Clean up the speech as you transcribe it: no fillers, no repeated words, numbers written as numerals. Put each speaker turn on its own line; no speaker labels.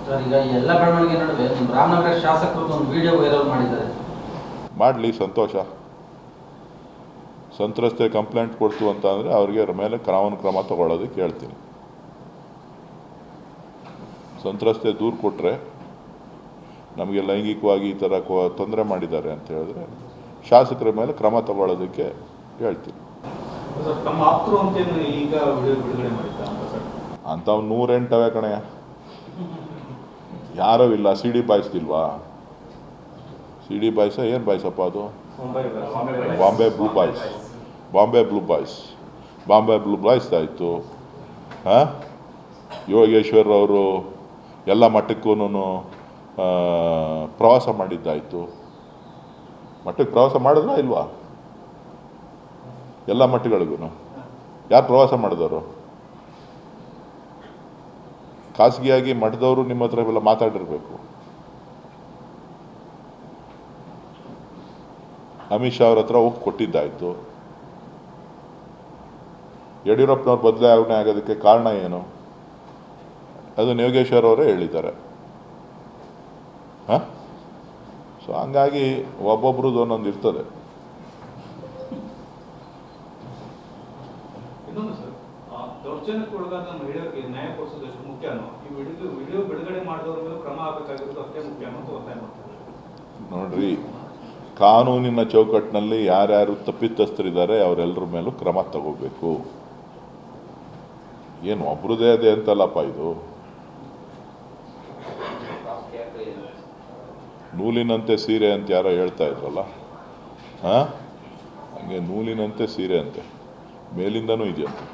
Sir, ಈಗ ಎಲ್ಲ ಬೆಳವಣಿಗೆ ನಡುವೆ ನಿಮ್ಮ ರಾಮನಗರ ಶಾಸಕರು ಒಂದು ವಿಡಿಯೋ ವೈರಲ್ ಮಾಡಿದ್ದಾರೆ.
ಮಾಡಲಿ, ಸಂತೋಷ. ಸಂತ್ರಸ್ತೆ ಕಂಪ್ಲೇಂಟ್ ಕೊಡ್ತು ಅಂತ ಅಂದರೆ ಅವ್ರಿಗೆ ಮೇಲೆ ಕಾನೂನು ಕ್ರಮ ತಗೊಳ್ಳೋದಕ್ಕೆ ಹೇಳ್ತೀನಿ. ಸಂತ್ರಸ್ತೆ ದೂರು ಕೊಟ್ಟರೆ ನಮಗೆ ಲೈಂಗಿಕವಾಗಿ ಈ ಥರ ತೊಂದರೆ ಮಾಡಿದ್ದಾರೆ ಅಂತ ಹೇಳಿದ್ರೆ ಶಾಸಕರ ಮೇಲೆ ಕ್ರಮ ತಗೊಳ್ಳೋದಕ್ಕೆ ಹೇಳ್ತೀನಿ. ಅಂಥವು 108 ಕಣೆಯ, ಯಾರೂ ಇಲ್ಲ. ಸಿ ಡಿ ಬಾಯ್ಸ್ದಿಲ್ವಾ? ಸಿ ಡಿ ಬಾಯ್ಸ ಏನು ಬಾಯ್ಸಪ್ಪ ಅದು? Bombay Blue Boys. Bombay Blue Boys ಆಯಿತು. ಯೋಗೇಶ್ವರ್ ಅವರು ಎಲ್ಲ ಮಟ್ಟಕ್ಕೂ ಪ್ರವಾಸ ಮಾಡಿದ್ದಾಯಿತು. ಮಟ್ಟಕ್ಕೆ ಪ್ರವಾಸ ಮಾಡಿದ್ರಾ ಇಲ್ವಾ? ಎಲ್ಲ ಮಟ್ಟಗಳಿಗೂ ಯಾರು ಪ್ರವಾಸ ಮಾಡಿದವರು? ಖಾಸಗಿಯಾಗಿ ಮಠದವರು ನಿಮ್ಮ ಹತ್ರ ಇವೆಲ್ಲ ಮಾತಾಡಿರಬೇಕು. ಅಮಿತ್ ಶಾ ಅವ್ರ ಹತ್ರ ಹೋಗಿ ಕೊಟ್ಟಿದ್ದಾಯಿತು. ಯಡಿಯೂರಪ್ಪನವ್ರ ಬದಲಾವಣೆ ಆಗೋದಕ್ಕೆ ಕಾರಣ ಏನು? ಅದನ್ನು ಯೋಗೇಶ್ವರ್ ಅವರೇ ಹೇಳಿದ್ದಾರೆ. ಸೊ ಹಂಗಾಗಿ ಒಬ್ಬೊಬ್ರದ್ದು ಒಂದೊಂದು ಇರ್ತದೆ.
ದೌರ್ಜನ್ಯಕ್ಕೊಳಗಾದ ಮಹಿಳೆಯರಿಗೆ ನ್ಯಾಯ ಕೊಡಿಸೋದು ಎಷ್ಟು ಮುಖ್ಯನೋ ಈ ವಿಡಿಯೋ ಬಿಡುಗಡೆ ಮಾಡಿದವ್ರ ಮೇಲೆ ಕ್ರಮ ಆಗಬೇಕಾಗಿರೋದು ಅಷ್ಟೇ ಮುಖ್ಯ ಅಂತ ಒತ್ತಾಯ ಮಾಡ್ತಾರೆ.
ನೋಡ್ರಿ, ಕಾನೂನಿನ ಚೌಕಟ್ಟಿನಲ್ಲಿ ಯಾರ್ಯಾರು ತಪ್ಪಿತಸ್ಥರಿದ್ದಾರೆ ಅವರೆಲ್ಲರ ಮೇಲೂ ಕ್ರಮ ತಗೋಬೇಕು. ಏನು ಒಬ್ರದೇ ಅದೇ ಅಂತಲ್ಲಪ್ಪ ಇದು. ನೂಲಿನಂತೆ ಸೀರೆ ಅಂತ ಯಾರೋ ಹೇಳ್ತಾ ಇದ್ರಲ್ಲ, ಹಂಗೆ ನೂಲಿನಂತೆ ಸೀರೆ ಅಂತೆ ಮೇಲಿಂದನೂ ಇದೆಯಂತೆ.